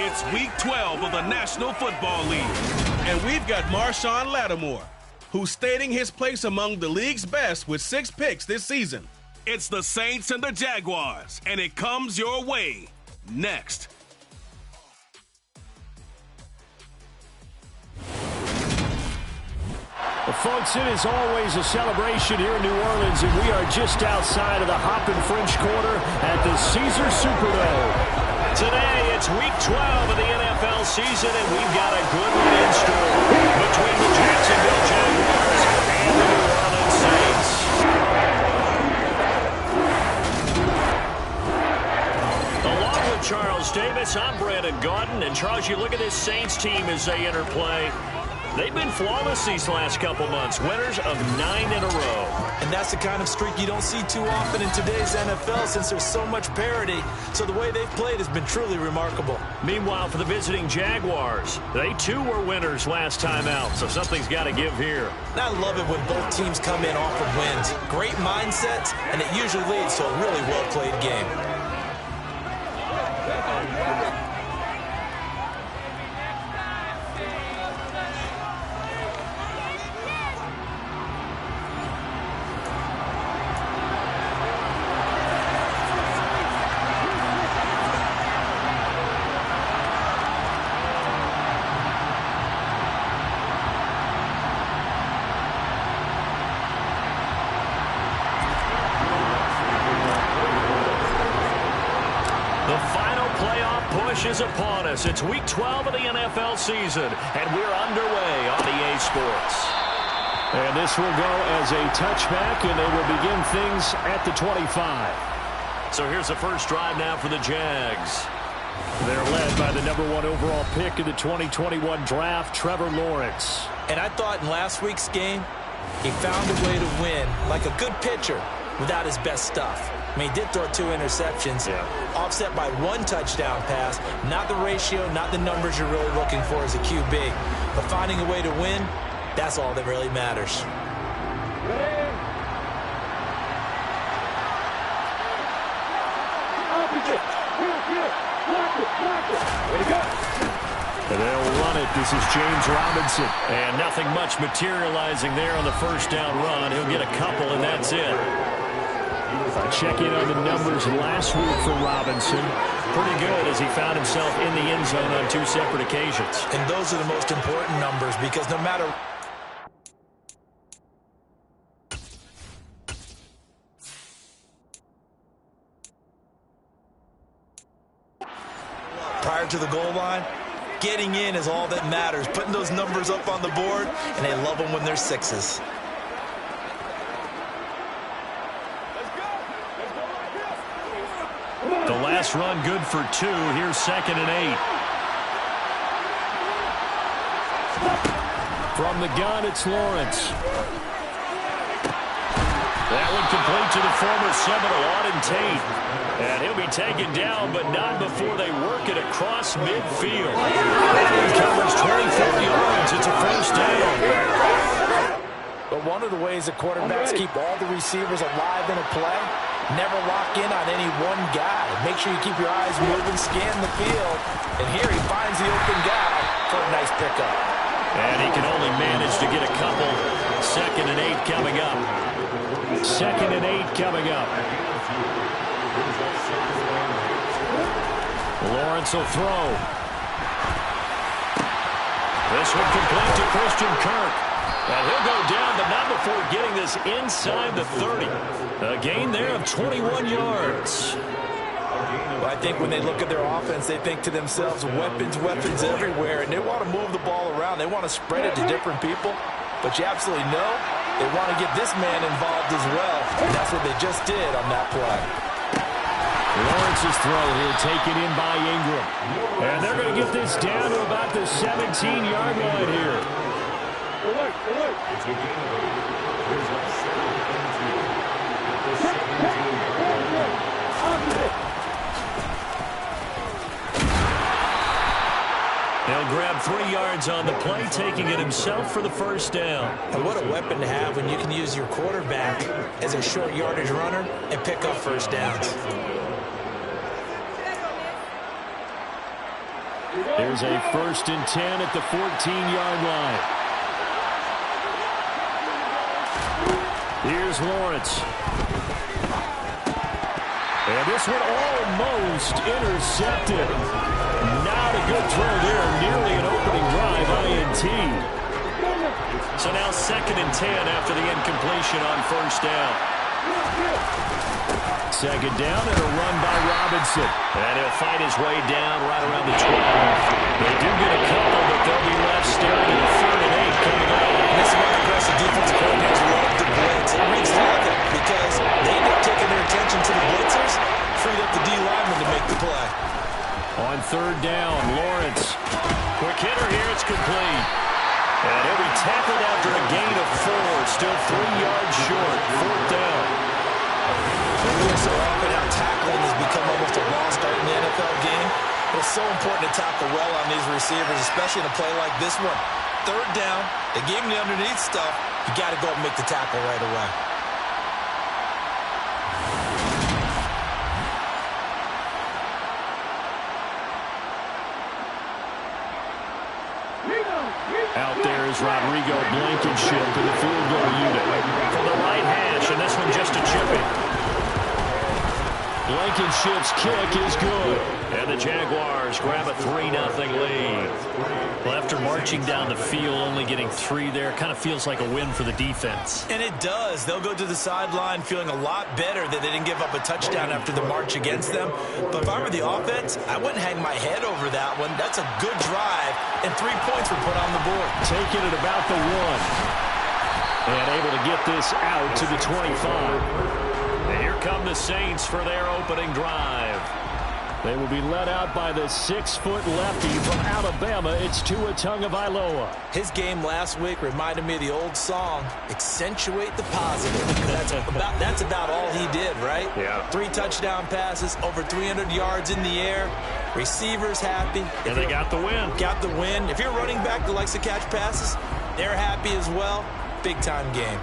It's Week 12 of the National Football League. And we've got Marshawn Lattimore, who's stating his place among the league's best with 6 picks this season. It's the Saints and the Jaguars, and it comes your way next. Well, folks, it is always a celebration here in New Orleans, and we are just outside of the Hoppin' French Quarter at the Caesar Superdome. Today, it's Week 12 of the NFL season, and we've got a good one in store between the Jacksonville Jaguars and the New Orleans Saints. Along with Charles Davis, I'm Brandon Gaudin, and Charles, you look at this Saints team as they enter play. They've been flawless these last couple months, winners of 9 in a row. And that's the kind of streak you don't see too often in today's NFL since there's so much parity. So the way they've played has been truly remarkable. Meanwhile, for the visiting Jaguars, they too were winners last time out, so something's got to give here. And I love it when both teams come in off of wins. Great mindsets, and it usually leads to a really well-played game. Is upon us. It's Week 12 of the NFL season, and we're underway on EA Sports. And this will go as a touchback, and they will begin things at the 25. So here's the first drive now for the Jags. They're led by the #1 overall pick in the 2021 draft, Trevor Lawrence. And I thought in last week's game, he found a way to win like a good pitcher without his best stuff. I mean, he did throw 2 interceptions, offset by 1 touchdown pass. Not the ratio, not the numbers you're really looking for as a QB. But finding a way to win, that's all that really matters. They'll run it. This is James Robinson. And nothing much materializing there on the first down run. He'll get a couple, and that's it. Check in on the numbers last week for Robinson. Pretty good as he found himself in the end zone on 2 separate occasions. And those are the most important numbers because no matter... prior to the goal line, getting in is all that matters. Putting those numbers up on the board, and they love them when they're 6s. The last run good for 2. Here's 2nd and 8. From the gun, it's Lawrence. That one complete to the former Seminole, Auden Tate. And he'll be taken down, but not before they work it across midfield. That one covers 24 yards. It's a first down. But one of the ways the quarterbacks keep all the receivers alive in a play, never lock in on any one guy. Make sure you keep your eyes moving, scan the field. And here he finds the open guy for a nice pickup. And he can only manage to get a couple. 2nd and 8 coming up. 2nd and 8 coming up. Lawrence will throw. This one complete to Christian Kirk. And he'll go down, but not before getting this inside the 30. A gain there of 21 yards. Well, I think when they look at their offense, they think to themselves, weapons, weapons everywhere, and they want to move the ball around. They want to spread it to different people. But you absolutely know they want to get this man involved as well. And that's what they just did on that play. Lawrence's throw here taken in by Ingram. And they're going to get this down to about the 17-yard line here. He'll grab 3 yards on the play, taking it himself for the first down. And what a weapon to have when you can use your quarterback as a short yardage runner and pick up first downs. Here's a 1st and 10 at the 14-yard line. Here's Lawrence. And this one almost intercepted. Not a good throw there. Nearly an opening drive. INT. So now 2nd and 10 after the incompletion on 1st down. 2nd down and a run by Robinson. And he'll fight his way down right around the 12. They do get a couple, but they'll be left staring at a 3rd and 8 coming up. This is why aggressive defensive coordinators love to blitz. It reads nothing because they end up taking their attention to the blitzers, freed up the D lineman to make the play. On 3rd down, Lawrence. Quick hitter here, it's complete. And he'll be tackled after a gain of 4. Still 3 yards short. 4th down. We're so often how tackling has become almost a lost art in the NFL game. But it's so important to tackle well on these receivers, especially in a play like this one. 3rd down, they gave him the underneath stuff. You got to go and make the tackle right away. Out there is Rodrigo Blankenship in the field goal unit. From the right hash, and this one just a chipping. Blankenship's kick is good. And the Jaguars grab a 3-0 lead. Well, after marching down the field, only getting 3 there, kind of feels like a win for the defense. And it does. They'll go to the sideline feeling a lot better that they didn't give up a touchdown after the march against them. But if I were the offense, I wouldn't hang my head over that one. That's a good drive, and 3 points were put on the board. Taking it about the 1. And able to get this out to the 25. And here come the Saints for their opening drive. They will be led out by the 6-foot lefty from Alabama. It's Tua Tagovailoa. His game last week reminded me of the old song, accentuate the positive. That's about all he did, right? Yeah. 3 touchdown passes, over 300 yards in the air. Receivers happy. And they got the win. Got the win. If you're a running back that likes to catch passes, they're happy as well. Big-time game.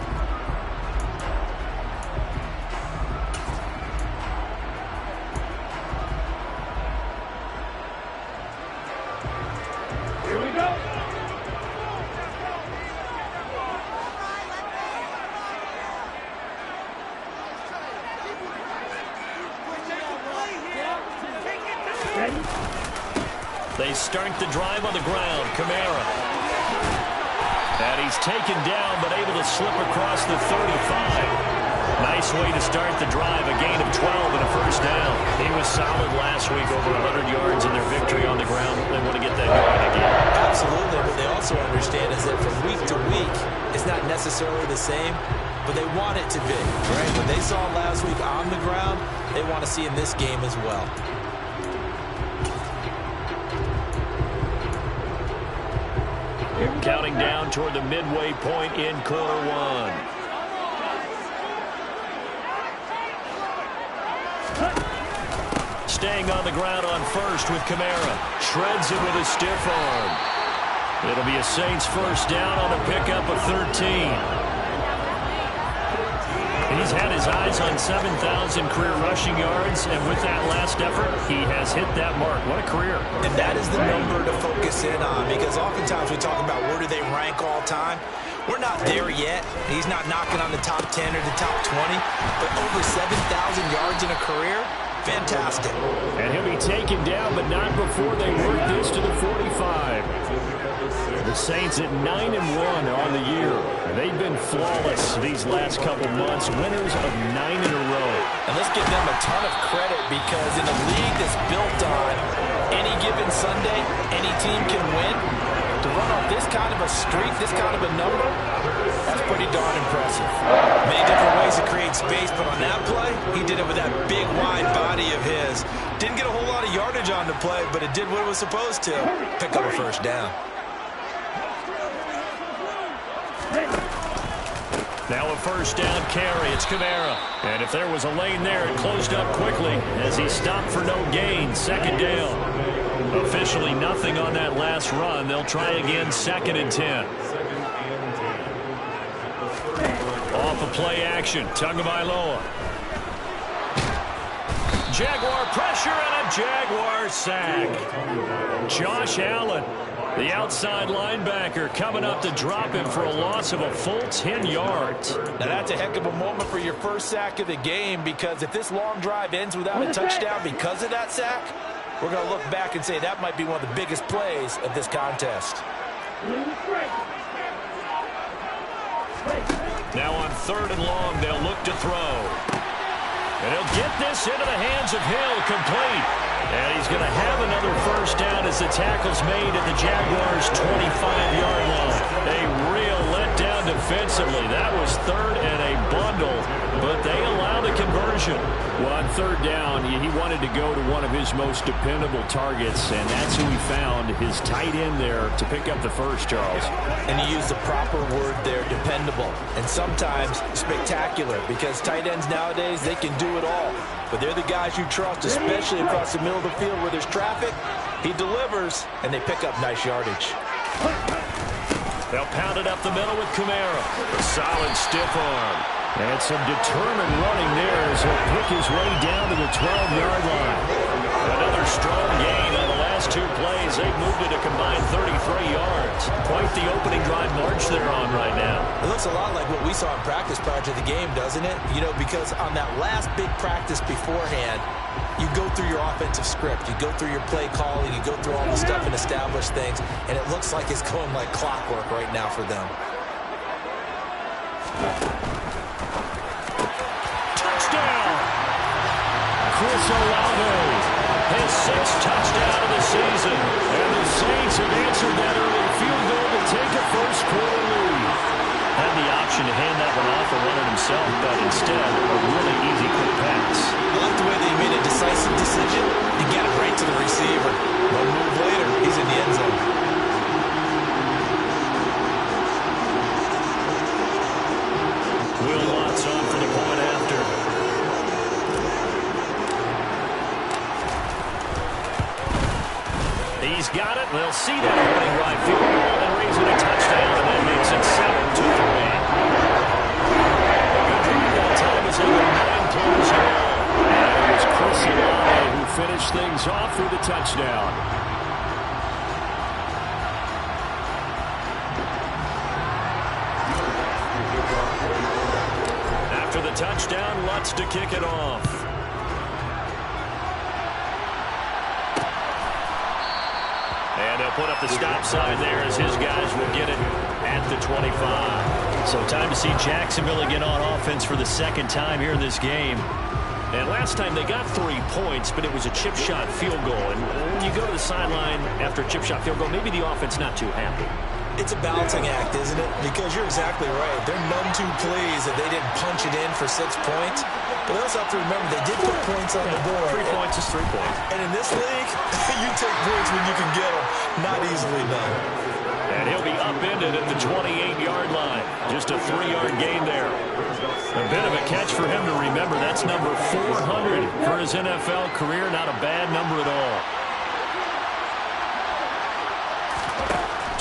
They start the drive on the ground. Kamara. And he's taken down, but able to slip across the 35. Nice way to start the drive. A gain of 12 and a 1st down. He was solid last week, over 100 yards in their victory on the ground. They want to get that going again. Absolutely. What they also understand is that from week to week, it's not necessarily the same, but they want it to be. Right? What they saw last week on the ground, they want to see in this game as well. Counting down toward the midway point in quarter 1. Staying on the ground on 1st with Kamara. Shreds it with a stiff arm. It'll be a Saints 1st down on a pickup of 13. He's had his eyes on 7,000 career rushing yards, and with that last effort, he has hit that mark. What a career. And that is the number to focus in on, because oftentimes we talk about where do they rank all time. We're not there yet. He's not knocking on the top 10 or the top 20, but over 7,000 yards in a career, fantastic. And he'll be taken down, but not before they work this to the 45. The Saints at 9-1 on the year. They've been flawless these last couple months, winners of 9 in a row. And let's give them a ton of credit, because in a league that's built on any given Sunday, any team can win. To run off this kind of a streak, this kind of a number, that's pretty darn impressive. Many different ways to create space, but on that play, he did it with that big, wide body of his. Didn't get a whole lot of yardage on the play, but it did what it was supposed to. Pick up a 1st down. Now a 1st down carry. It's Kamara. And if there was a lane there, it closed up quickly as he stopped for no gain. 2nd down. Officially nothing on that last run. They'll try again, 2nd and 10. Off of play action, Tagovailoa. Jaguar pressure and a Jaguar sack. Josh Allen, the outside linebacker, coming up to drop him for a loss of a full 10 yards. Now that's a heck of a moment for your first sack of the game, because if this long drive ends without a touchdown because of that sack, we're going to look back and say that might be one of the biggest plays of this contest. Now on 3rd and long, they'll look to throw. And he'll get this into the hands of Hill, complete. And he's going to have another first down as the tackle's made at the Jaguars' 25-yard line. A real letdown defensively. That was 3rd and a bundle, but they allow the conversion. Well, on 3rd down, he wanted to go to one of his most dependable targets, and that's who he found, his tight end there, to pick up the first, Charles. And he used the proper word there, dependable, and sometimes spectacular, because tight ends nowadays, they can do it all. But they're the guys you trust, especially across the middle of the field where there's traffic. He delivers, and they pick up nice yardage. They'll pound it up the middle with Kamara. A solid stiff arm. And some determined running there as he'll pick his way down to the 12-yard line. Another strong gain on the last 2 plays. They've moved it a combined 33 yards. Quite the opening drive march they're on right now. It looks a lot like what we saw in practice prior to the game, doesn't it? You know, because on that last big practice beforehand, you go through your offensive script, you go through your play calling, you go through all the stuff and establish things, and it looks like it's going like clockwork right now for them. Touchdown! Chris Olave, his 6th touchdown of the season, and the Saints have answered that early field goal to take a first-quarter lead. Had the option to hand that one off or run it himself, but instead, a really easy quick pass. I like the way they made a decisive decision and get it right to the receiver. 1 move later, he's in the end zone. Will Lutz on for the point after. He's got it. They'll see that opening right field goal and raise it a touchdown, and that makes it 7-3. Good drive that time as they go 9 plays here. And it was Chris Olave who finished things off with a touchdown. After the touchdown, Lutz to kick it off. And they'll put up the stop sign there as his guys will get it at the 25. So time to see Jacksonville again on offense for the 2nd time here in this game. And last time they got 3 points, but it was a chip shot field goal. And when you go to the sideline after a chip shot field goal, maybe the offense not too happy. It's a balancing act, isn't it? Because you're exactly right. They're none too pleased that they didn't punch it in for 6 points. But they also have to remember they did put points on the board. 3 points is 3 points. And in this league, you take points when you can get them. Not easily done. And he'll be upended at the 28-yard line. Just a 3-yard gain there. A bit of a catch for him to remember. That's number 400 for his NFL career. Not a bad number at all.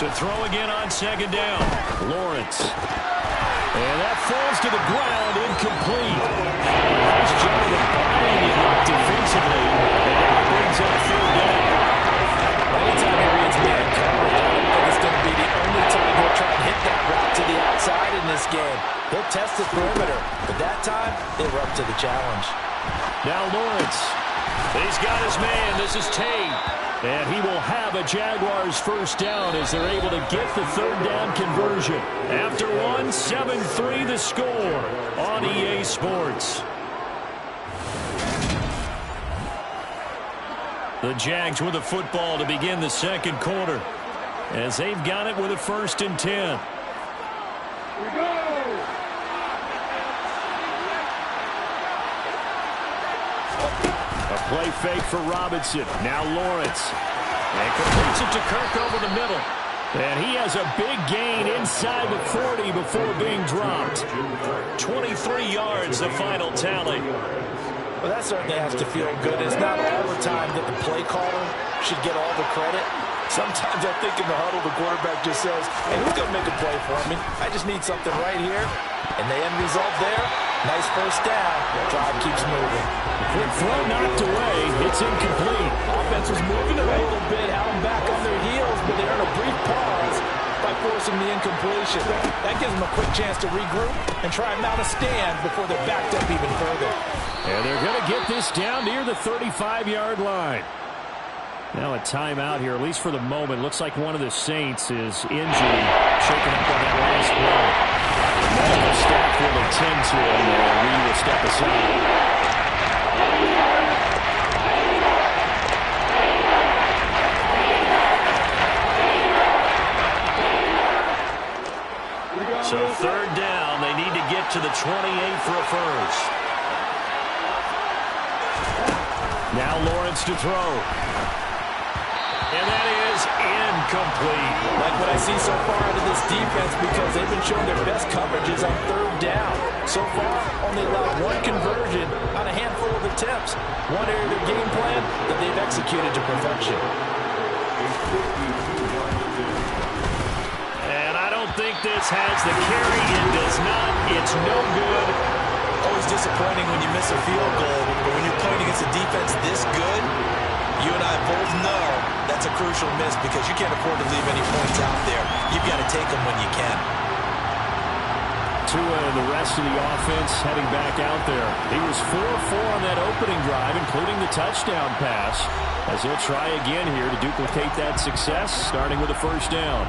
To throw again on 2nd down. Lawrence. And that falls to the ground, incomplete. Nice job of bodying it up defensively. And that brings up 3rd down. Anytime he reads man coverage, I don't think it's going to be the only time he'll try and hit that route to the outside in this game. He'll test the perimeter, but that time, they were up to the challenge. Now Lawrence. He's got his man. This is Tate. And he will have a Jaguars first down as they're able to get the 3rd down conversion. After 1, 7-3 the score on EA Sports. The Jags with the football to begin the 2nd quarter as they've got it with a 1st and 10. Play fake for Robinson. Now Lawrence. And completes it to Kirk over the middle. And he has a big gain inside the 40 before being dropped. 23 yards, the final tally. Well, that certainly has to feel good. It's not all the time that the play caller should get all the credit. Sometimes I think in the huddle, the quarterback just says, hey, who's going to make a play for me? I just need something right here. And the end result there, nice first down. The drive keeps moving. Quick throw knocked away. It's incomplete. Offense was moving them a little bit, had them back on their heels, but they're in a brief pause by forcing the incompletion. That gives them a quick chance to regroup and try and mount a stand before they're backed up even further. And they're going to get this down near the 35-yard line. Now a timeout here, at least for the moment. Looks like one of the Saints is injured, shaken up on that last play. Medical staff will attend to him, and we will step aside. So third down, they need to get to the 28 for a first. Now Lawrence to throw. And that is incomplete. Like what I see so far out of this defense, because they've been showing their best coverages on third down. So far, only allowed one conversion on a handful of attempts. One area of their game plan that they've executed to perfection. I don't think this has the carry. It does not. It's no good. Always disappointing when you miss a field goal, but when you're playing against a defense this good, you and I both know that's a crucial miss because you can't afford to leave any points out there. You've got to take them when you can. Tua and the rest of the offense heading back out there. He was 4-4 on that opening drive, including the touchdown pass, as he'll try again here to duplicate that success, starting with a first down.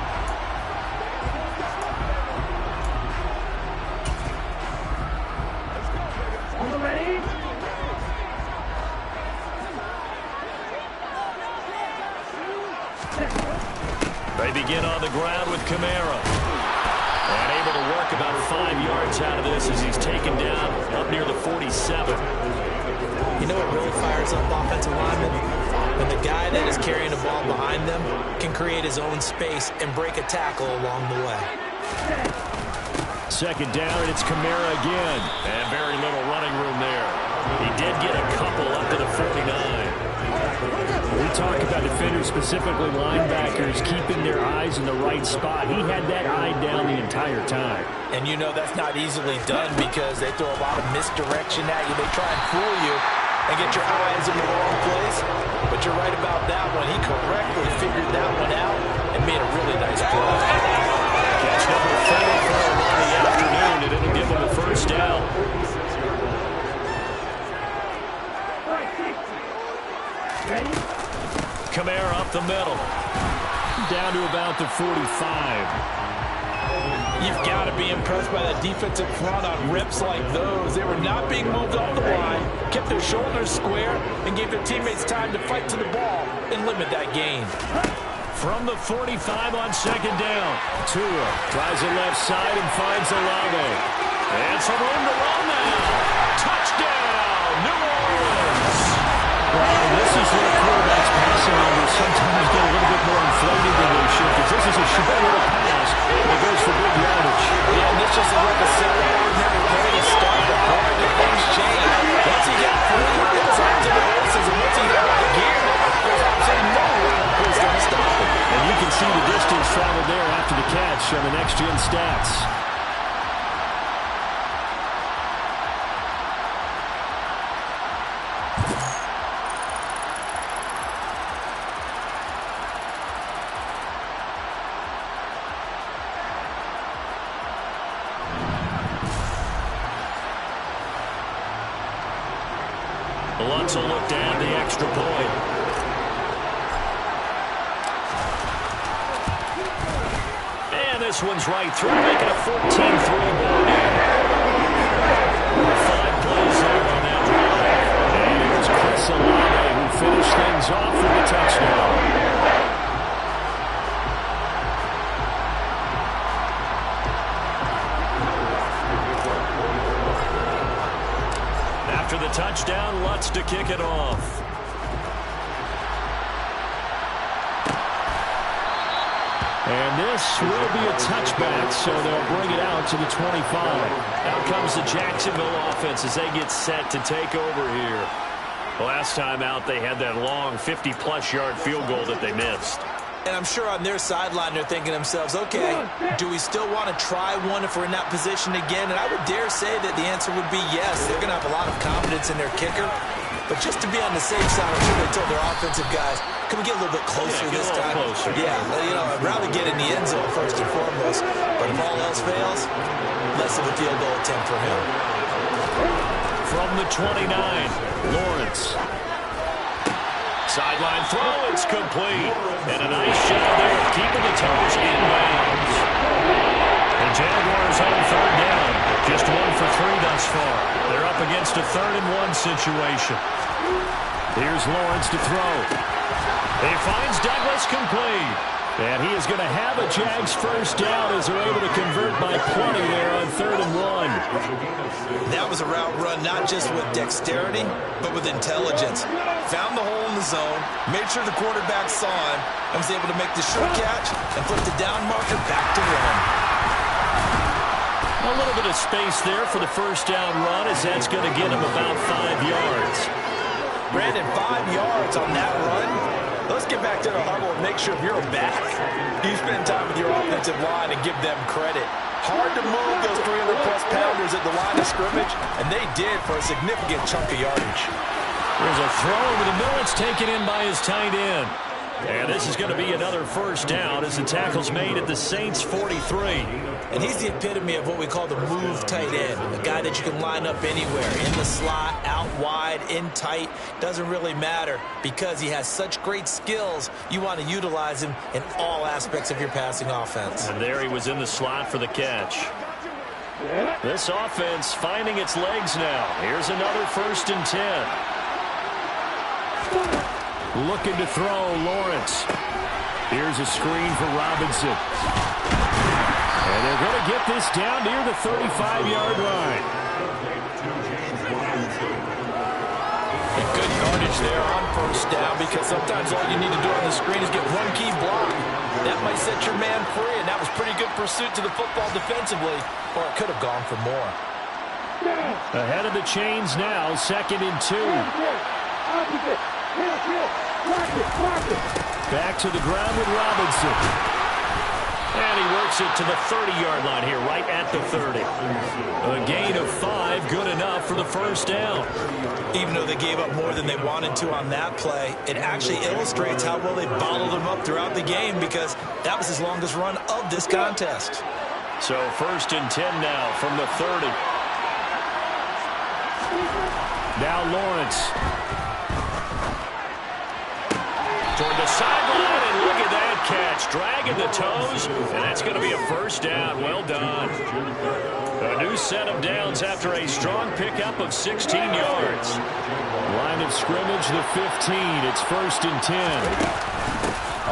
They begin on the ground with Kamara. And able to work about 5 yards out of this as he's taken down up near the 47. You know what really fires up offensive linemen? When the guy that is carrying the ball behind them can create his own space and break a tackle along the way. Second down, and it's Kamara again. And very little running room there. He did get a couple up to the 49. We talk about defenders, specifically linebackers, keeping their eyes in the right spot. He had that eye down the entire time. And you know that's not easily done because they throw a lot of misdirection at you. They try and fool you and get your eyes in the wrong place. But you're right about that one. He correctly figured that one out and made a really nice play. Catch number 4 for him on the afternoon, and it'll give him a first down. Kamara up the middle. Down to about the 45. You've got to be impressed by that defensive front on rips like those. They were not being moved off the line, kept their shoulders square, and gave their teammates time to fight to the ball and limit that gain. From the 45 on second down, Tua tries the left side and finds Olave. And some room to run now. Touchdown, New Orleans. Well, this is where quarterbacks passing numbers sometimes get a little bit more inflated than they should, because this is a short little pass that goes for big yardage. Yeah, and this just is like a ordinary play to start the part that things change. Once he got through, it's up to the races, and once he got the gear, there's absolutely no one who's going to stop him. And you can see the distance traveled there after the catch on the next-gen stats. Lutz will look to add the extra point. And this one's right through, making a 14-3 ball game. 5 plays there on that drive. And here's Chris Olave, who finished things off with a touchdown. After the touchdown, Lutz to kick it off. And this will be a touchback, so they'll bring it out to the 25. Out comes the Jacksonville offense as they get set to take over here. Last time out, they had that long 50-plus yard field goal that they missed. And I'm sure on their sideline they're thinking to themselves, okay, do we still want to try one if we're in that position again? And I would dare say that the answer would be yes. They're going to have a lot of confidence in their kicker. But just to be on the safe side, I'm sure they told their offensive guys, can we get a little bit closer this time? Closer. Yeah, I'd rather get in the end zone first and foremost. But if all else fails, less of a field goal attempt for him. From the 29, Lawrence. Sideline throw, it's complete. And a nice job there, keeping the toes in bounds. The Jaguars on third down. Just 1 for 3 thus far. They're up against a 3rd-and-1 situation. Here's Lawrence to throw. He finds Douglas complete. And he is going to have a Jags first down as they're able to convert by 20 there on 3rd and 1. That was a route run not just with dexterity, but with intelligence. Found the hole in the zone, made sure the quarterback saw him, and was able to make the short catch and flip the down marker back to run. A little bit of space there for the first down run as that's going to get him about 5 yards. Brandon, 5 yards on that run. Let's get back to the huddle and make sure if you're a back, you spend time with your offensive line and give them credit. Hard to move those 300-plus pounders at the line of scrimmage, and they did for a significant chunk of yardage. There's a throw over the middle. It's taken in by his tight end. And this is going to be another first down as the tackle's made at the Saints' 43. And he's the epitome of what we call the move tight end, a guy that you can line up anywhere, in the slot, out wide, in tight, doesn't really matter because he has such great skills. You want to utilize him in all aspects of your passing offense. And there he was in the slot for the catch. This offense finding its legs now. Here's another 1st and 10. Looking to throw, Lawrence. Here's a screen for Robinson. And they're going to get this down near the 35-yard line. And good yardage there on first down because sometimes all you need to do on the screen is get one key block. That might set your man free, and that was pretty good pursuit to the football defensively, or it could have gone for more. Ahead of the chains now, 2nd and 2. Back to the ground with Robinson. And he works it to the 30-yard line here, right at the 30. A gain of 5, good enough for the first down. Even though they gave up more than they wanted to on that play, it actually illustrates how well they bottled them up throughout the game because that was his longest run of this contest. So 1st and 10 now from the 30. Now Lawrence. Toward the sideline, and look at that catch. Dragging the toes, and that's going to be a first down. Well done. A new set of downs after a strong pickup of 16 yards. Line of scrimmage, the 15. It's 1st and 10.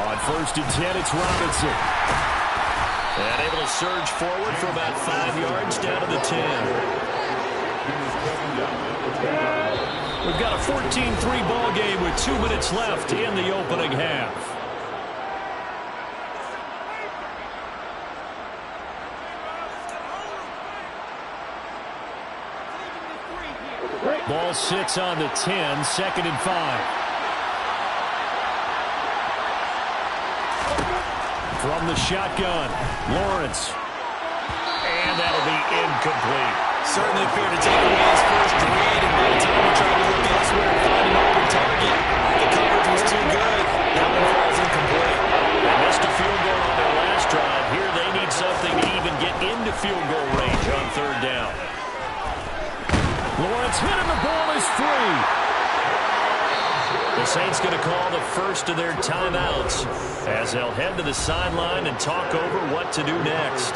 On 1st and 10, it's Robinson. And able to surge forward for about 5 yards down to the 10. We've got a 14-3 ball game with 2 minutes left in the opening half. Ball sits on the 10, 2nd and 5. From the shotgun, Lawrence. And that'll be incomplete. Certainly appeared to take away his first read, and by the time he tried to look elsewhere and find an open target, the coverage was too good. That one falls incomplete. They missed a field goal on their last drive. Here they need something to even get into field goal range on 3rd down. Lawrence hit him, the ball is free. The Saints going to call the first of their timeouts as they'll head to the sideline and talk over what to do next.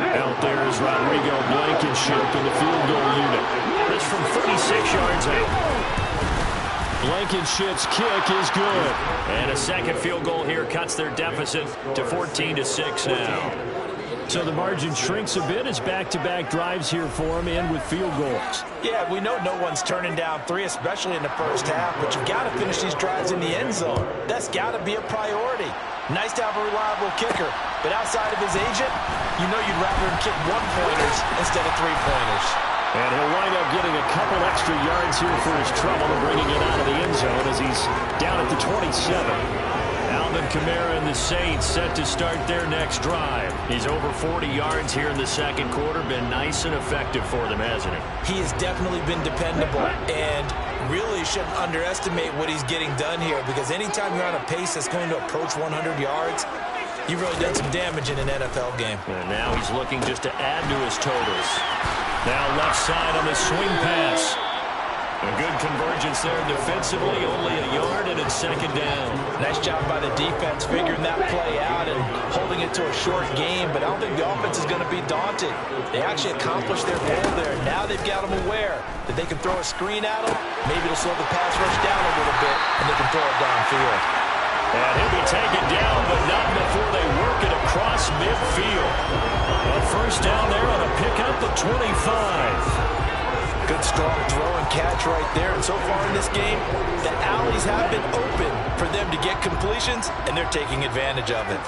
Out there is Rodrigo Blankenship in the field goal unit. This from 36 yards out. Blankenship's kick is good. And a second field goal here cuts their deficit to 14-6 now. So the margin shrinks a bit as back-to-back drives here for them and with field goals. Yeah, we know no one's turning down 3, especially in the first half, but you've got to finish these drives in the end zone. That's got to be a priority. Nice to have a reliable kicker, but outside of his agent, you know you'd rather him kick 1-pointers instead of 3-pointers. And he'll wind up getting a couple extra yards here for his trouble and bringing it out of the end zone as he's down at the 27. Alvin Alvin Kamara and the Saints set to start their next drive. He's over 40 yards here in the second quarter. Been nice and effective for them, hasn't he? He has definitely been dependable, and really shouldn't underestimate what he's getting done here, because anytime you're on a pace that's going to approach 100 yards, you've really done some damage in an NFL game. And now he's looking just to add to his totals. Now left side on the swing pass. A good convergence there defensively, only a yard, and it's second down. Nice job by the defense figuring that play out and holding it to a short game, but I don't think the offense is going to be daunted. They actually accomplished their goal there. Now they've got them aware that they can throw a screen at them. Maybe it'll slow the pass rush down a little bit, and they can throw it downfield. And he'll be taken down, but not before they work it across midfield. A first down there on a pickup of 25. Good strong throw and catch right there. And so far in this game, the alleys have been open for them to get completions, and they're taking advantage of it.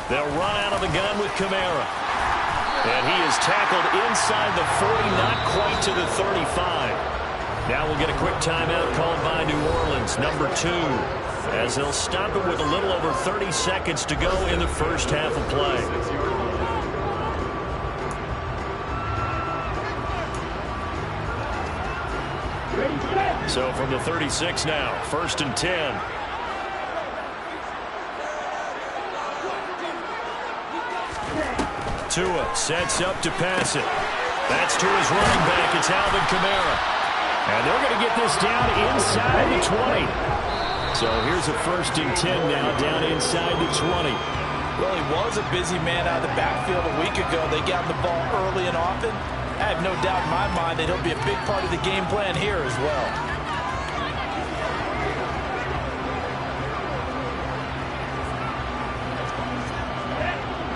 They'll run out of the gun with Kamara. And he is tackled inside the 40, not quite to the 35. Now we'll get a quick timeout called by New Orleans, number 2, as they'll stop it with a little over 30 seconds to go in the first half of play. So from the 36 now, first and 10. Tua sets up to pass it. That's to his running back. It's Alvin Kamara. And they're going to get this down inside the 20. So here's a first and 10 now, down inside the 20. Well, he was a busy man out of the backfield a week ago. They got the ball early and often. I have no doubt in my mind that he'll be a big part of the game plan here as well.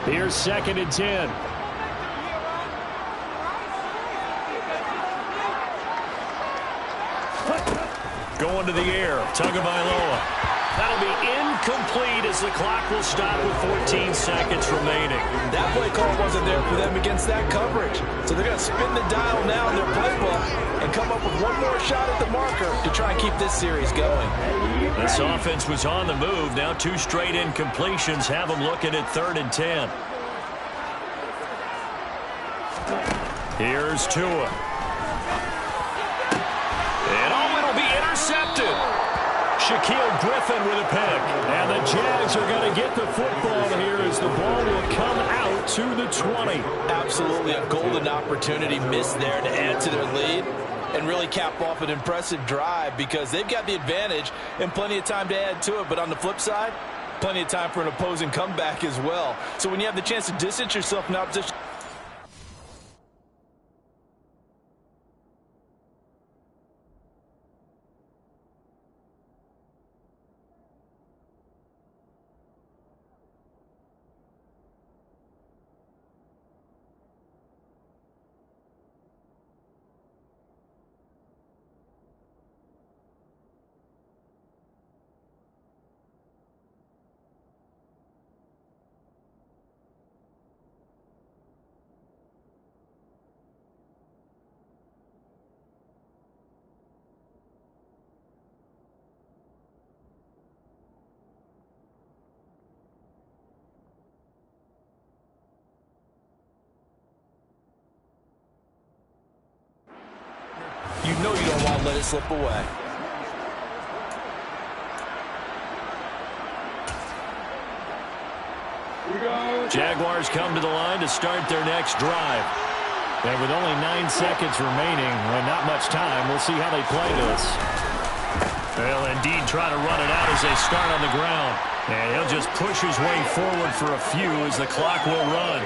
Here's second and 10. Going to the air. Tagovailoa. That'll be incomplete as the clock will stop with 14 seconds remaining. That play call wasn't there for them against that coverage. So they're going to spin the dial now in their playbook and come up with one more shot at the marker to try and keep this series going. This offense was on the move. Now 2 straight incompletions have them looking at third and 10. Here's Tua. And it'll be intercepted. Shaquille Griffin with a pick. And the Jags are going to get the football here as the ball will come out to the 20. Absolutely a golden opportunity missed there to add to their lead and really cap off an impressive drive, because they've got the advantage and plenty of time to add to it. But on the flip side, plenty of time for an opposing comeback as well. So when you have the chance to distance yourself from opposition, you know you don't want to let it slip away. Jaguars come to the line to start their next drive. And with only 9 seconds remaining, and not much time, we'll see how they play this. They'll indeed try to run it out as they start on the ground. And he'll just push his way forward for a few as the clock will run.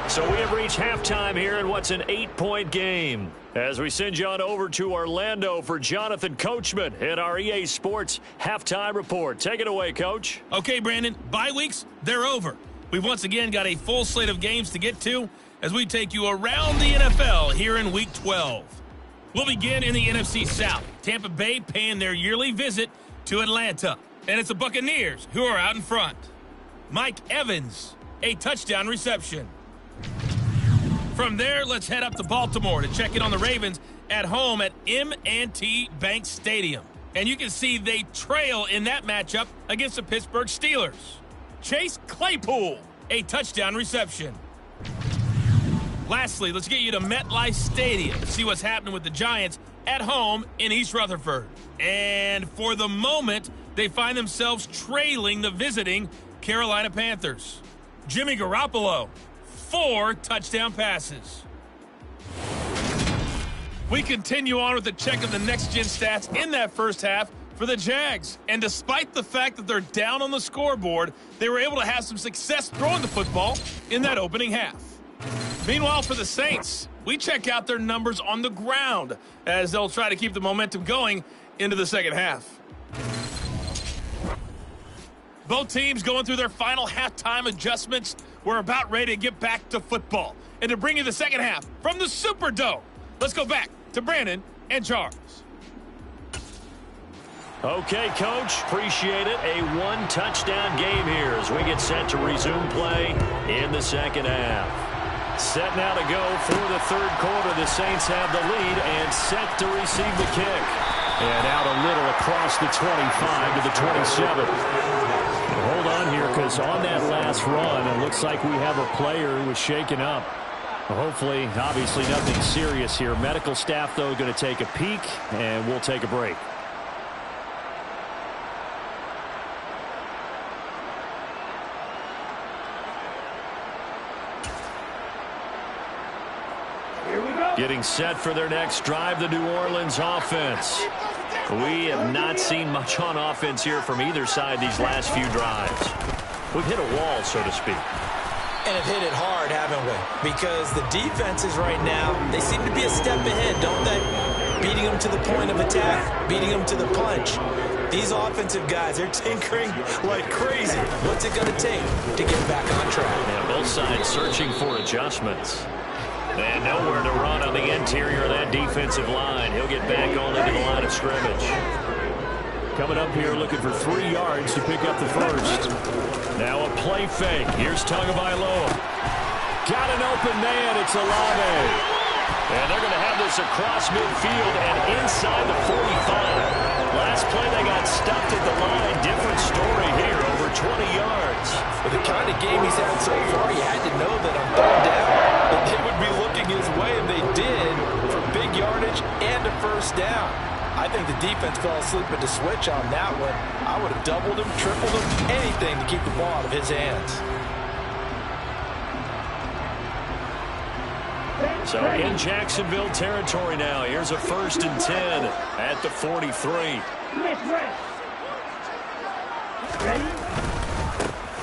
So we have reached halftime here in what's an 8-point game, as we send you on over to Orlando for Jonathan Coachman at our EA Sports Halftime Report. Take it away, Coach. Okay, Brandon, bye weeks, they're over. We've once again got a full slate of games to get to as we take you around the NFL here in Week 12. We'll begin in the NFC South. Tampa Bay paying their yearly visit to Atlanta, and it's the Buccaneers who are out in front. Mike Evans a touchdown reception. From there, let's head up to Baltimore to check in on the Ravens at home at M&T Bank Stadium. And you can see they trail in that matchup against the Pittsburgh Steelers. Chase Claypool, a touchdown reception. Lastly, let's get you to MetLife Stadium to see what's happening with the Giants at home in East Rutherford. And for the moment, they find themselves trailing the visiting Carolina Panthers. Jimmy Garoppolo, 4 touchdown passes. We continue on with a check of the next-gen stats in that first half for the Jags. And despite the fact that they're down on the scoreboard, they were able to have some success throwing the football in that opening half. Meanwhile, for the Saints, we check out their numbers on the ground as they'll try to keep the momentum going into the second half. Both teams going through their final halftime adjustments. We're about ready to get back to football. And to bring you the second half from the Superdome, let's go back to Brandon and Charles. Okay, Coach, appreciate it. A one-touchdown game here as we get set to resume play in the second half. Set now to go for the third quarter. The Saints have the lead and set to receive the kick. And out a little across the 25 to the 27. Hold on here, because on that last run, it looks like we have a player who was shaken up. Hopefully, obviously nothing serious here. Medical staff, though, going to take a peek, and we'll take a break. Getting set for their next drive, the New Orleans offense. We have not seen much on offense here from either side these last few drives. We've hit a wall, so to speak. And have hit it hard, haven't we? Because the defenses right now, they seem to be a step ahead, don't they? Beating them to the point of attack, beating them to the punch. These offensive guys, they're tinkering like crazy. What's it going to take to get back on track? Yeah, both sides searching for adjustments. And nowhere to run on the interior of that defensive line. He'll get back on into the line of scrimmage. Coming up here looking for 3 yards to pick up the first. Now a play fake. Here's Tagovailoa. Got an open man. It's Olave. And they're going to have this across midfield and inside the 45. Last play they got stuffed at the line. Different story here. Over 20 yards. With the kind of game he's had so far, you had to know that on third down, that they would be looking his way, and they did, for big yardage and a first down. I think the defense fell asleep at the switch on that one. I would have doubled him, tripled him, anything to keep the ball out of his hands. So in Jacksonville territory now. Here's a 1st and 10 at the 43.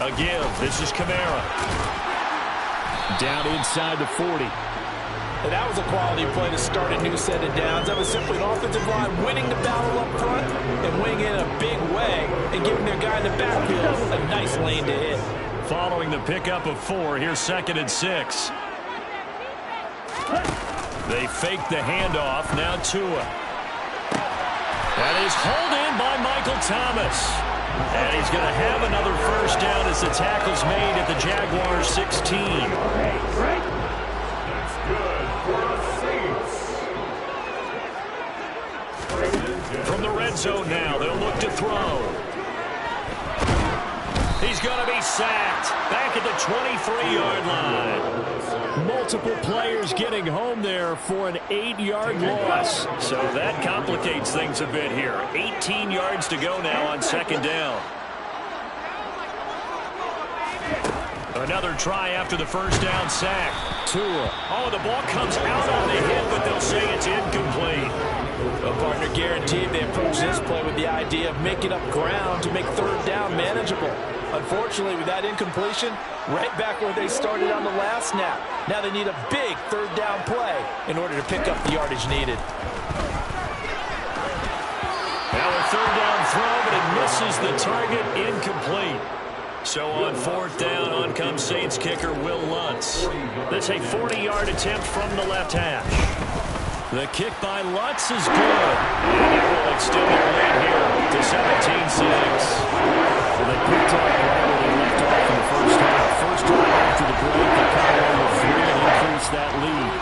A give. This is Kamara. Down inside the 40. And that was a quality play to start a new set of downs. That was simply an offensive line winning the battle up front and winning in a big way and giving their guy in the backfield a nice lane to hit. Following the pickup of 4, here's 2nd and 6. They fake the handoff. Now Tua. That is hauled in by Michael Thomas. And he's going to have another first down as the tackle's made at the Jaguars 16. From the red zone now, they'll look to throw. He's going to be sacked back at the 23-yard line. Multiple players getting home there for an 8-yard loss. So that complicates things a bit here. 18 yards to go now on 2nd down. Another try after the first down sack. Tua. Oh, the ball comes out on the hit, but they'll say it's incomplete. Well, partner, guaranteed they approach this play with the idea of making up ground to make 3rd down manageable. Unfortunately, with that incompletion, right back where they started on the last snap. Now they need a big 3rd down play in order to pick up the yardage needed. Now a 3rd down throw, but it misses the target, incomplete. So on 4th down, on comes Saints kicker Will Lutz. That's a 40-yard attempt from the left hash. The kick by Lutz is good. And they will extend their lead here to 17-6. Well, they picked up right where they left off in the first half. First drive after the break. They come away with 3 and increase that lead.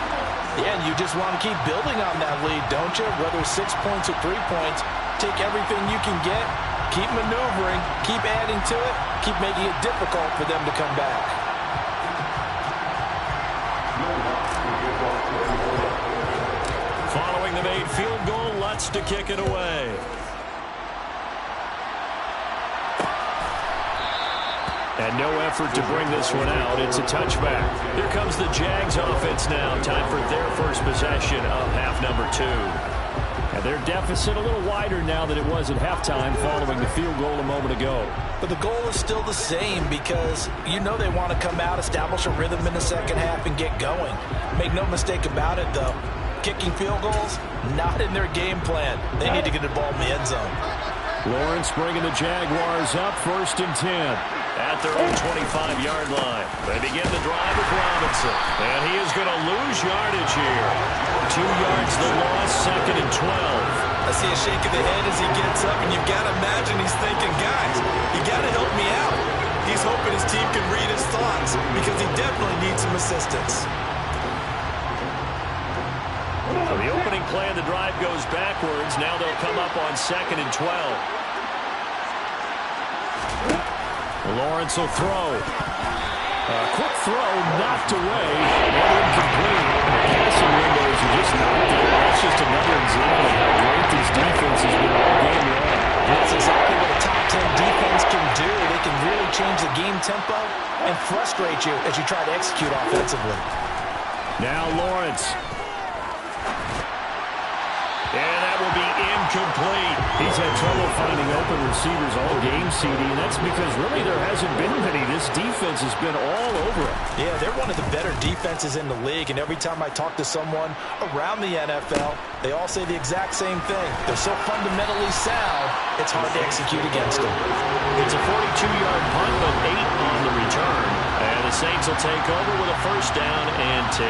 Yeah, and you just want to keep building on that lead, don't you? Whether it's 6 points or 3 points, take everything you can get, keep maneuvering, keep adding to it, keep making it difficult for them to come back. Following the made field goal, Lutz to kick it away. And no effort to bring this one out. It's a touchback. Here comes the Jags offense now. Time for their first possession of half number 2. And their deficit a little wider now than it was at halftime following the field goal a moment ago. But the goal is still the same because you know they want to come out, establish a rhythm in the second half, and get going. Make no mistake about it, though. Kicking field goals, not in their game plan. They need to get the ball in the end zone. Lawrence bringing the Jaguars up, 1st and 10. At their own 25-yard line. They begin the drive with Robinson. And he is going to lose yardage here. 2 yards the loss, 2nd and 12. I see a shake of the head as he gets up, and you've got to imagine he's thinking, guys, you got to help me out. He's hoping his team can read his thoughts because he definitely needs some assistance. So the opening play of the drive goes backwards. Now they'll come up on 2nd and 12. Lawrence will throw. Quick throw, knocked away. One incomplete. The passing windows are just not there. That's just another example of how great this defense has been all game long. That's exactly what a top 10 defense can do. They can really change the game tempo and frustrate you as you try to execute offensively. Now Lawrence. And that will be incomplete. He's had trouble finding open receivers all game, CD, and that's because really there hasn't been many. This defense has been all over him. Yeah, they're one of the better defenses in the league, and every time I talk to someone around the NFL, they all say the exact same thing. They're so fundamentally sound, it's hard to execute against them. It's a 42-yard punt, but 8 on the return. And the Saints will take over with a 1st down and 10.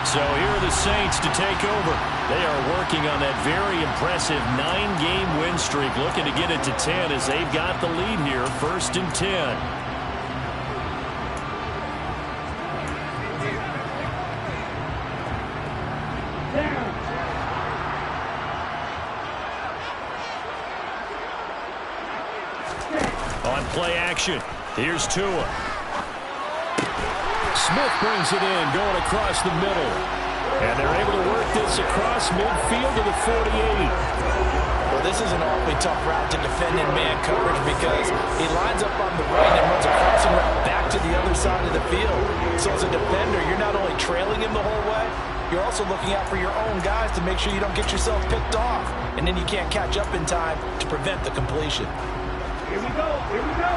So here are the Saints to take over. They are working on that very impressive 9-game win streak, looking to get it to 10 as they've got the lead here, 1st and 10. On play action, here's Tua. Smith brings it in, going across the middle. And they're able to work this across midfield to the 48. Well, this is an awfully tough route to defend in man coverage because he lines up on the right and runs a crossing route back to the other side of the field. So as a defender, you're not only trailing him the whole way, you're also looking out for your own guys to make sure you don't get yourself picked off. And then you can't catch up in time to prevent the completion. Here we go, here we go.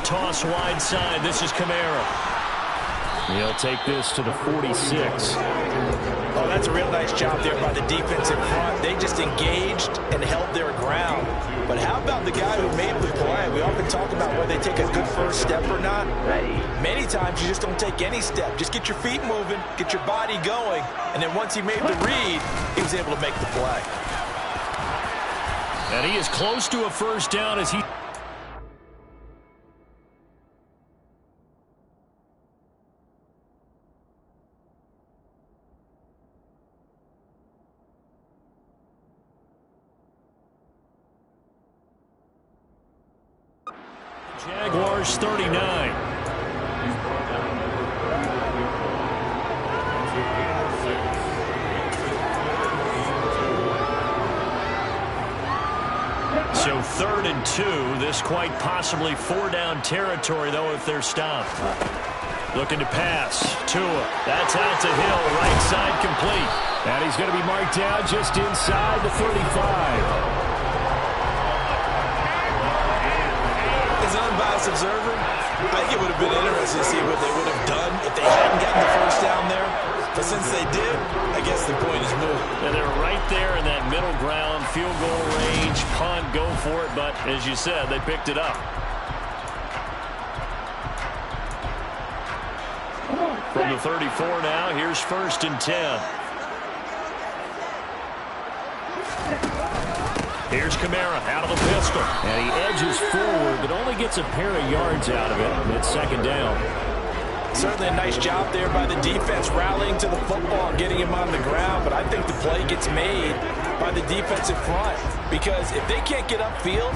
Toss wide side. This is Kamara. He'll take this to the 46. Oh, that's a real nice job there by the defense in front. They just engaged and held their ground. But how about the guy who made the play? We often talk about whether they take a good first step or not. Many times you just don't take any step. Just get your feet moving, get your body going, and then once he made the read, he was able to make the play. And he is close to a 1st down as he... Jaguars 39. So 3rd and 2. This quite possibly 4-down territory, though, if they're stopped. Looking to pass. Tua. That's out to Hill. Right side complete. And he's going to be marked down just inside the 35. As an unbiased observer, I think it would have been interesting to see what they would have done if they hadn't gotten the 1st down there. But since they did, I guess the point is moved. And they're right there in that middle ground, field goal range, punt, go for it. But as you said, they picked it up. From the 34 now, here's 1st and 10. Here's Kamara out of the pistol. And he edges forward, but only gets a pair of yards out of it. And it's second down. Certainly a nice job there by the defense, rallying to the football and getting him on the ground. But I think the play gets made by the defensive front. Because if they can't get upfield,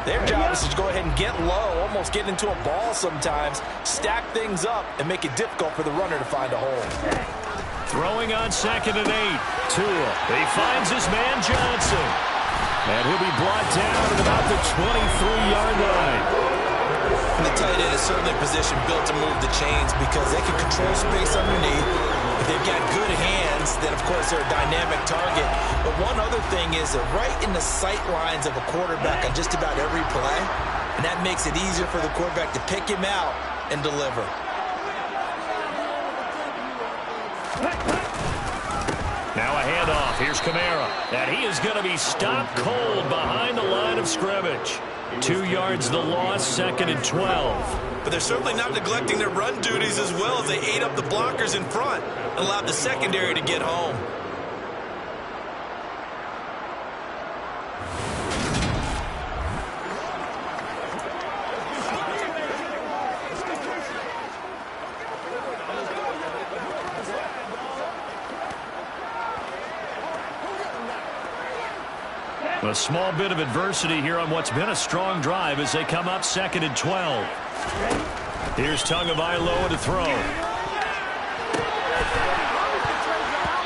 their job is to go ahead and get low, almost get into a ball sometimes, stack things up, and make it difficult for the runner to find a hole. Throwing on 2nd and 8. Tua. He finds his man Johnson. And he'll be brought down at about the 23-yard line. And the tight end is certainly a position built to move the chains because they can control space underneath. If they've got good hands, then of course they're a dynamic target. But one other thing is they're right in the sight lines of a quarterback on just about every play. And that makes it easier for the quarterback to pick him out and deliver. Now a handoff. Here's Kamara. And he is going to be stopped cold behind the line of scrimmage. 2 yards the loss, 2nd and 12. But they're certainly not neglecting their run duties as well as they ate up the blockers in front and allowed the secondary to get home. A small bit of adversity here on what's been a strong drive as they come up 2nd and 12. Here's Tagovailoa to throw.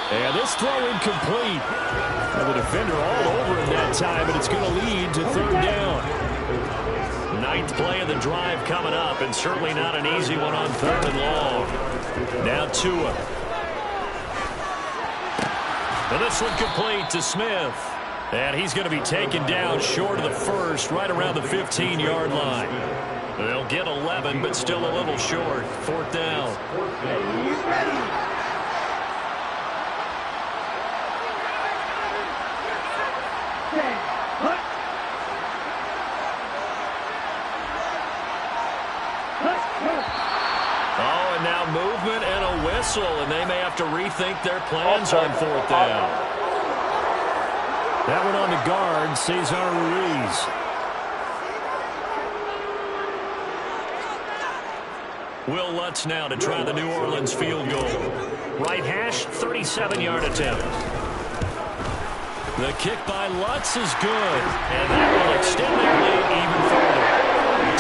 And this throw incomplete. And the defender all over him that time, but it's going to lead to 3rd down. 9th play of the drive coming up, and certainly not an easy one on 3rd and long. Now Tua. And this one complete to Smith. And he's going to be taken down short of the first, right around the 15-yard line. They'll get 11, but still a little short. 4th down. Oh, and now movement and a whistle, and they may have to rethink their plans on 4th down. That one on the guard, Cesar Ruiz. Will Lutz now to try the New Orleans field goal. Right hash, 37-yard attempt. The kick by Lutz is good, and that will extend their lead even further.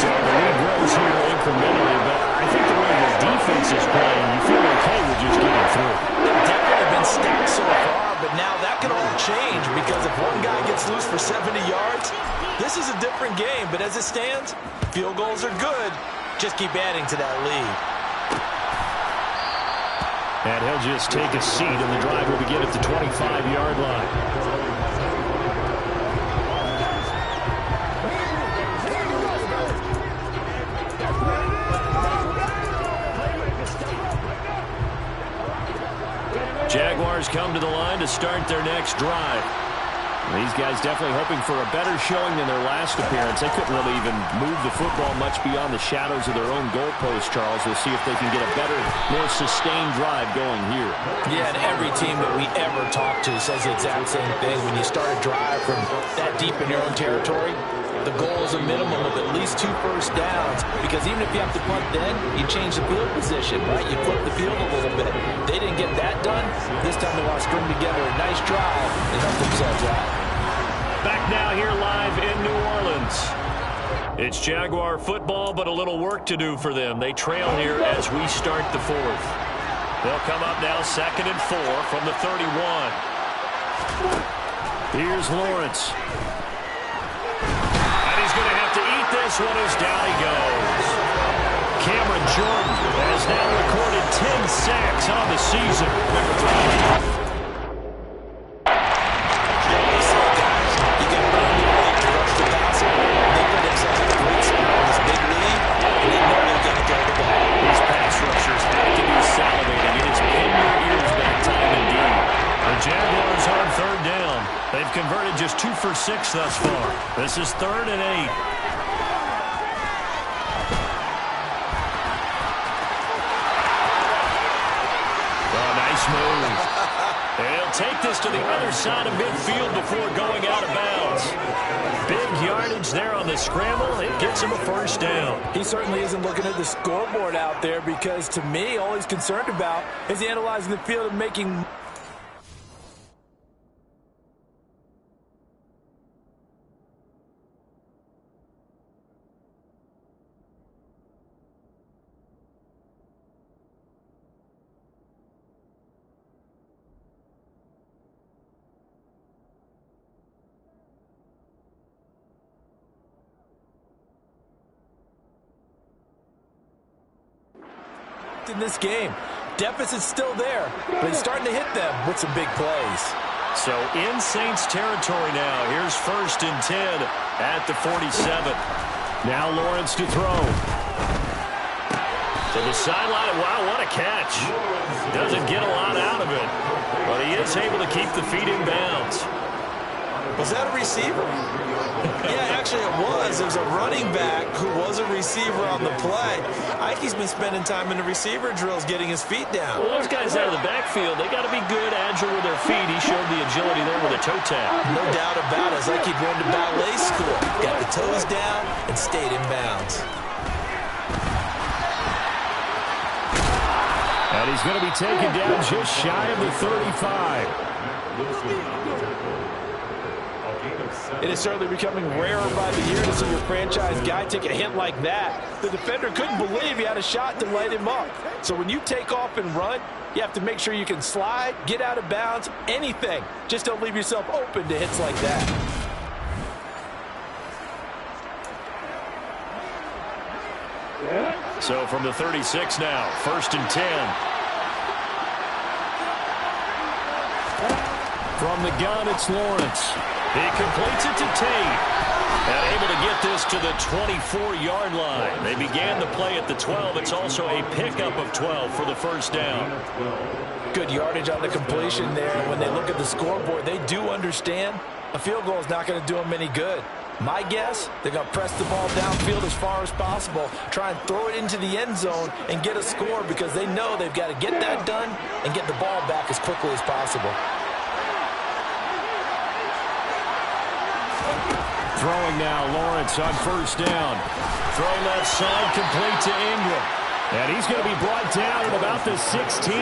So the lead grows here incrementally, but I think the way the defense is playing, you feel okay with just getting through. They've definitely been stacked so far. But now that could all change because if one guy gets loose for 70 yards, this is a different game. But as it stands, field goals are good. Just keep adding to that lead. And he'll just take a seat, and the drive will begin at the 25-yard line. Jaguars come to the line to start their next drive. These guys definitely hoping for a better showing than their last appearance. They couldn't really even move the football much beyond the shadows of their own goalpost, Charles. We'll see if they can get a better, more sustained drive going here. Yeah, and every team that we ever talk to says the exact same thing. When you start a drive from that deep in your own territory, the goal is a minimum of at least 2 first downs, because even if you have to punt then, you change the field position, right? You flip the field a little bit. They didn't get that done. This time they want to string together a nice drive and help themselves out. Back now here live in New Orleans. It's Jaguar football, but a little work to do for them. They trail here as we start the 4th. They'll come up now 2nd and 4 from the 31. Here's Lawrence. He's going to have to eat this one as down he goes. Cameron Jordan has now recorded 10 sacks on the season. You get around the league to rush the passer. They put themselves in a great spot in this big league, and they know they're going to throw the ball. These pass rushers have to be salivating. It is in your ears that time indeed. The Jaguars on 3rd down. They've converted just 2 for 6 thus far. This is 3rd and 8. Oh, nice move. They'll take this to the other side of midfield before going out of bounds. Big yardage there on the scramble. It gets him a first down. He certainly isn't looking at the scoreboard out there because, to me, all he's concerned about is analyzing the field and making... in this game. Deficit's still there, but he's starting to hit them with some big plays. So in Saints territory now. Here's 1st and 10 at the 47. Now Lawrence to throw. To the sideline. Wow, what a catch. Doesn't get a lot out of it, but he is able to keep the feet in bounds. Was that a receiver? Yeah, actually it was. There's a running back who was a receiver on the play. Ike's been spending time in the receiver drills getting his feet down. Well, those guys out of the backfield, they got to be good, agile with their feet. He showed the agility there with a toe tap. No doubt about it. It's like he'd run to ballet school. Got the toes down and stayed in bounds. And he's going to be taken down just shy of the 35. It is certainly becoming rarer by the year to see your franchise guy take a hit like that. The defender couldn't believe he had a shot to light him up. So when you take off and run, you have to make sure you can slide, get out of bounds, anything. Just don't leave yourself open to hits like that. So from the 36 now, 1st and 10. From the gun, it's Lawrence. He completes it to Tate. And able to get this to the 24-yard line. They began the play at the 12. It's also a pickup of 12 for the first down. Good yardage on the completion there. When they look at the scoreboard, they do understand a field goal is not going to do them any good. My guess, they're going to press the ball downfield as far as possible, try and throw it into the end zone and get a score because they know they've got to get that done and get the ball back as quickly as possible. Throwing now, Lawrence on 1st down. Throw left side, complete to Ingram. And he's going to be brought down at about the 16.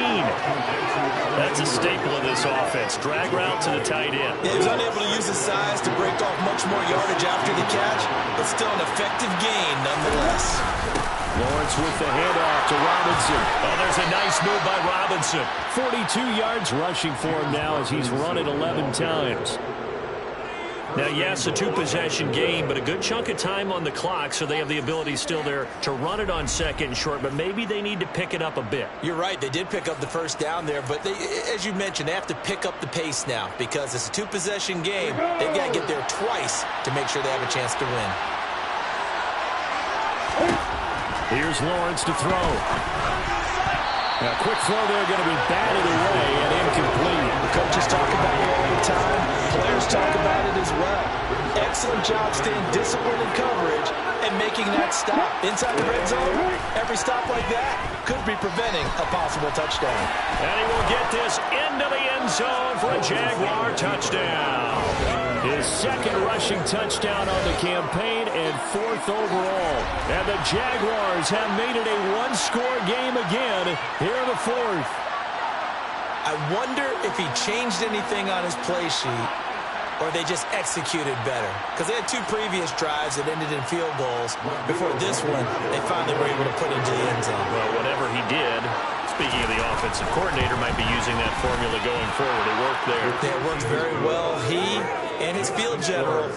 That's a staple of this offense. Drag route to the tight end. Yeah, he was unable to use his size to break off much more yardage after the catch, but still an effective gain nonetheless. Lawrence with the handoff to Robinson. Oh, there's a nice move by Robinson. 42 yards rushing for him now as he's run it 11 times. Now, yes, a 2-possession game, but a good chunk of time on the clock, so they have the ability still there to run it on 2nd and short, but maybe they need to pick it up a bit. You're right. They did pick up the first down there, but they, as you mentioned, they have to pick up the pace now because it's a 2-possession game. They've got to get there twice to make sure they have a chance to win. Here's Lawrence to throw. A quick throw there going to be batted away and incomplete. The coaches talk about it all the time. Players talk about it as well. Excellent job staying disciplined in coverage and making that stop. Inside the red zone, every stop like that could be preventing a possible touchdown. And he will get this into the end zone for a Jaguar touchdown. His 2nd rushing touchdown on the campaign and 4th overall. And the Jaguars have made it a 1-score game again here in the 4th. I wonder if he changed anything on his play sheet or they just executed better. Because they had 2 previous drives that ended in field goals. Before this one, they finally were able to put into the end zone. Well, whatever he did, speaking of the offensive coordinator, might be using that formula going forward. It worked there. It worked very well. He and his field general.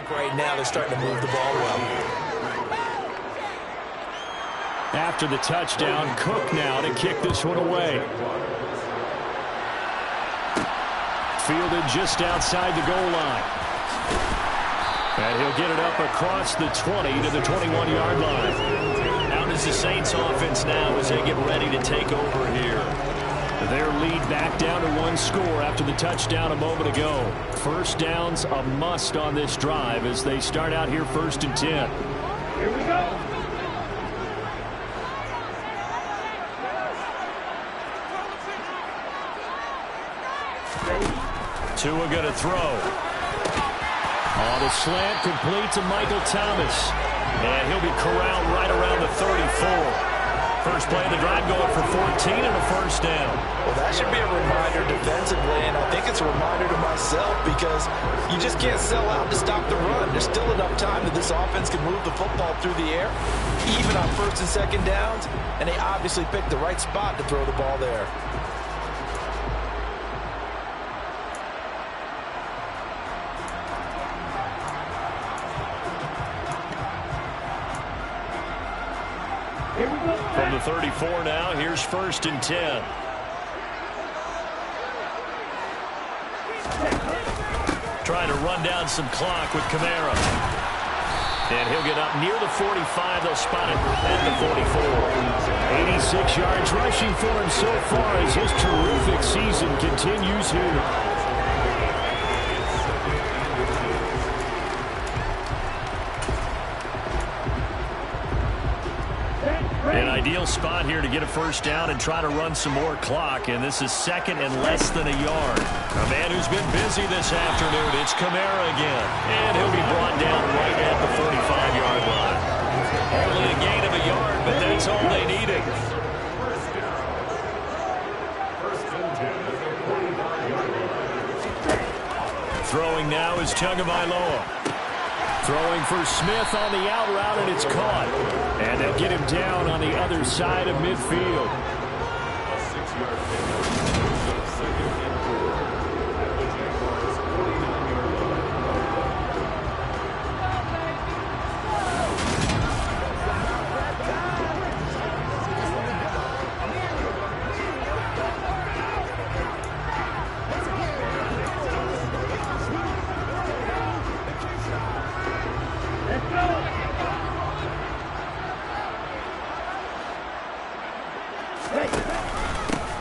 Right now, they're starting to move the ball well. After the touchdown, Cook now to kick this one away. Fielded just outside the goal line. And he'll get it up across the 20 to the 21-yard line. Out is the Saints offense now as they get ready to take over here. Their lead back down to one score after the touchdown a moment ago. First down's a must on this drive as they start out here 1st and 10. Here we go. Tua going to throw. On a slant, complete to Michael Thomas. And he'll be corralled right around the 34. First play of the drive going for 14 and a first down. Well, that should be a reminder defensively, and I think it's a reminder to myself because you just can't sell out to stop the run. There's still enough time that this offense can move the football through the air, even on 1st and 2nd downs, and they obviously picked the right spot to throw the ball there. From the 34 now, here's 1st and 10. Trying to run down some clock with Kamara. And he'll get up near the 45. They'll spot it at the 44. 86 yards rushing for him so far as his terrific season continues here. An ideal spot here to get a first down and try to run some more clock, and this is 2nd and less than a yard. A man who's been busy this afternoon, it's Kamara again, and he'll be brought down right at the 45-yard line. Only a gain of a yard, but that's all they needed. Throwing now is Tagovailoa. Throwing for Smith on the out route, and it's caught. And they'll get him down on the other side of midfield.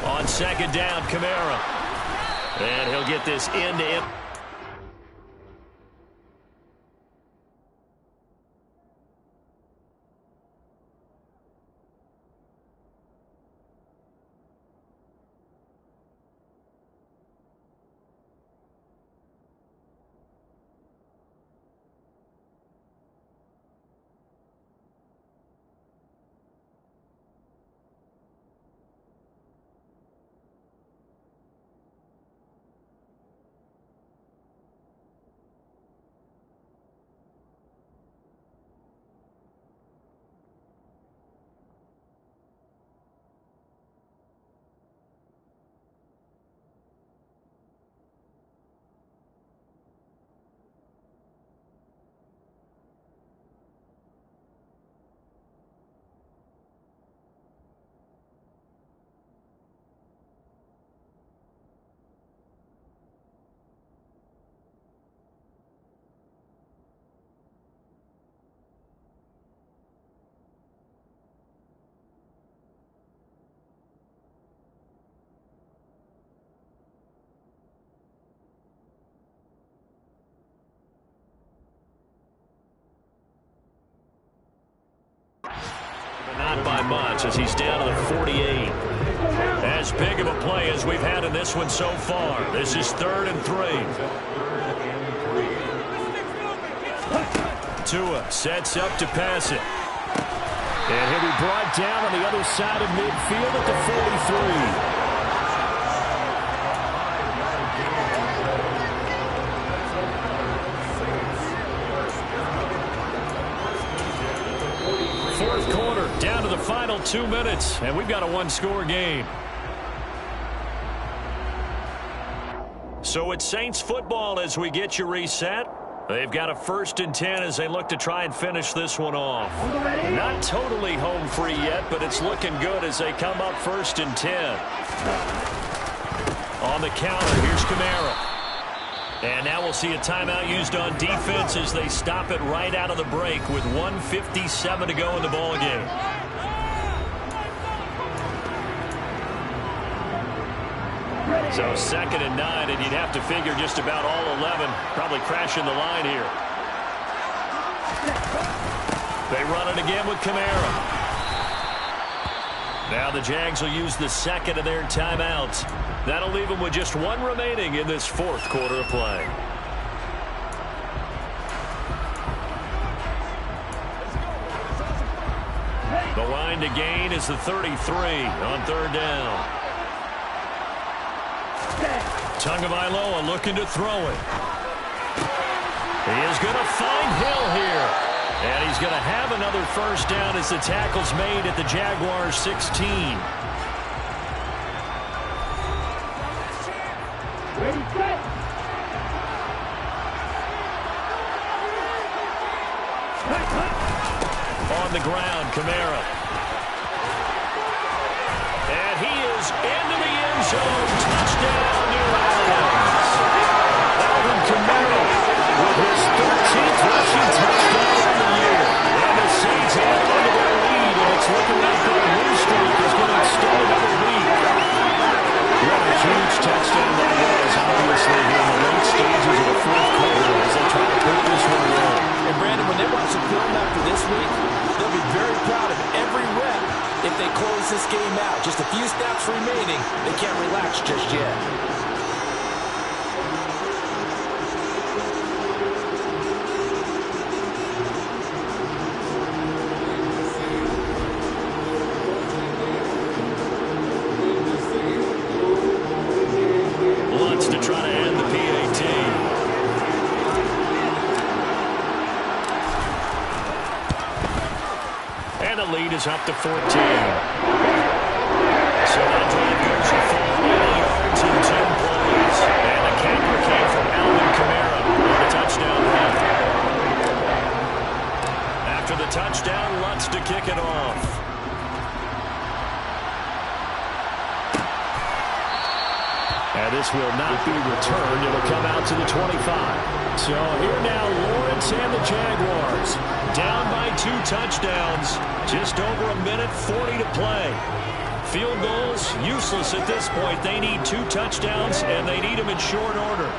On 2nd down, Kamara. And he'll get this end-to-end. Not by much as he's down to the 48. As big of a play as we've had in this one so far. This is 3rd and 3. Tua sets up to pass it. And he'll be brought down on the other side of midfield at the 43. Fourth quarter, down to the final 2 minutes, and we've got a one-score game. So it's Saints football as we get you reset. They've got a 1st and 10 as they look to try and finish this one off. Not totally home free yet, but it's looking good as they come up 1st and 10. On the counter, here's Kamara. And now we'll see a timeout used on defense as they stop it right out of the break with 1:57 to go in the ballgame. So 2nd and 9, and you'd have to figure just about all 11 probably crashing the line here. They run it again with Kamara. Now the Jags will use the 2nd of their timeouts. That'll leave them with just 1 remaining in this 4th quarter of play. The line to gain is the 33 on 3rd down. Tagovailoa looking to throw it. He is going to find Hill here. And he's going to have another 1st down as the tackle's made at the Jaguars 16. Ready, set. On the ground, Kamara. And he is into the end zone. Touchdown, New Orleans. Alvin Kamara with his 13th rushing touchdown of the year. And the Saints have under their lead, and it's looking like their win streak is going to extend another week. What a huge touchdown that was, obviously, here in the late stages of the 4th quarter as they try to put this one away. And Brandon, when they watch the film after this week, they'll be very proud of every rep if they close this game out. Just a few snaps remaining. They can't relax just yet. Wants to try to end the PAT. And the lead is up to 14. So that drive goes a full 80 yards in 10 plays. And the camera came from Alvin Kamara on the touchdown run. After the touchdown, Lutz to kick it off. And this will not be returned. It'll come out to the 25. So here now, Lawrence and the Jaguars. Down by 2 touchdowns. Just over a minute 40 to play. Field goals, useless at this point. They need 2 touchdowns, and they need them in short order.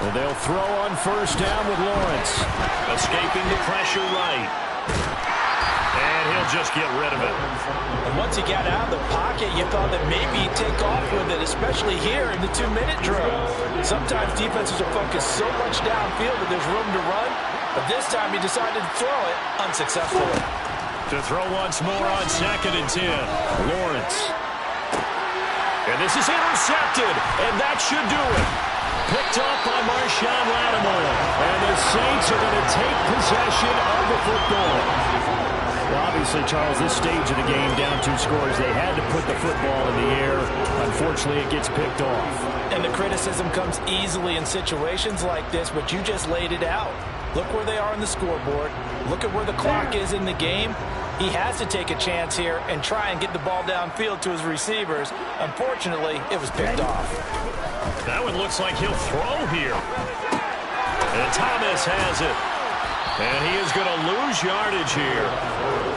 And they'll throw on 1st down with Lawrence. Escaping the pressure right. And he'll just get rid of it. And once he got out of the pocket, you thought that maybe he'd take off with it, especially here in the 2-minute drill. Sometimes defenses are focused so much downfield that there's room to run, but this time he decided to throw it unsuccessfully. To throw once more on 2nd and 10. Lawrence. And this is intercepted, and that should do it. Picked up by Marshawn Lattimore. And the Saints are going to take possession of the football. Well, obviously, Charles, this stage of the game, down 2 scores, they had to put the football in the air. Unfortunately, it gets picked off. And the criticism comes easily in situations like this, but you just laid it out. Look where they are on the scoreboard. Look at where the clock is in the game. He has to take a chance here and try and get the ball downfield to his receivers. Unfortunately, it was picked off. That one looks like he'll throw here. And Thomas has it. And he is going to lose yardage here.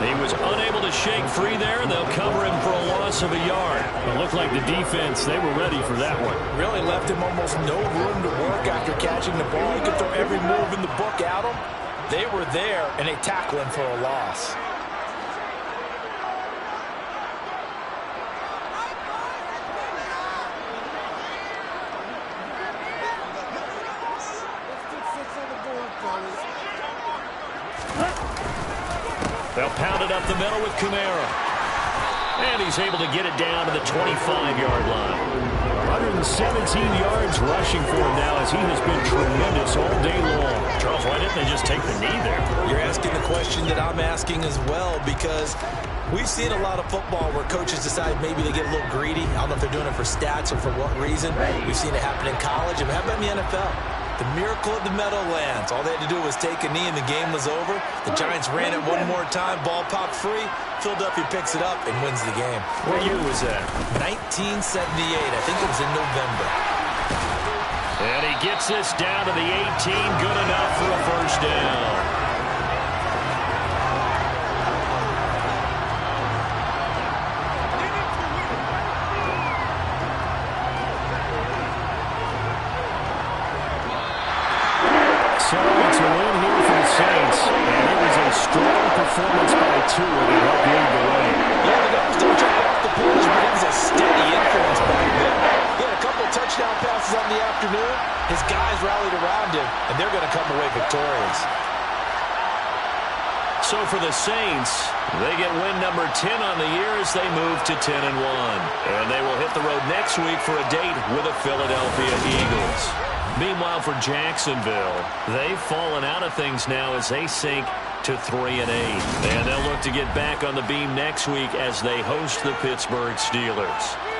He was unable to shake free there. They'll cover him for a loss of a yard. It looked like the defense, they were ready for that one. Really left him almost no room to work after catching the ball. He could throw every move in the book at him. They were there, and they tackle him for a loss. They'll pound it up the middle with Kamara. And he's able to get it down to the 25-yard line. 117 yards rushing for him now as he has been tremendous all day long. Charles, why didn't they just take the knee there? You're asking the question that I'm asking as well, because We've seen a lot of football where coaches decide maybe they get a little greedy. I don't know if they're doing it for stats or for what reason. We've seen it happen in college, and how about in the NFL? The miracle of the Meadowlands. All they had to do was take a knee, and the game was over. The Giants ran it one more time. Ball popped free. Philadelphia picks it up and wins the game. What year was that? 1978. I think it was in November. And he gets this down to the 18. Good enough for a first down. So it's a win here for the Saints, and it was a strong performance by Tua that helped lead the way. Yeah, the guys don't jump off the page, but it was a steady influence back there. He had a couple of touchdown passes on the afternoon. His guys rallied around him, and they're going to come away victorious. So for the Saints, they get win number 10 on the year as they move to 10-1. And they will hit the road next week for a date with the Philadelphia Eagles. Meanwhile, for Jacksonville, they've fallen out of things now as they sink to 3-8. And they'll look to get back on the beam next week as they host the Pittsburgh Steelers.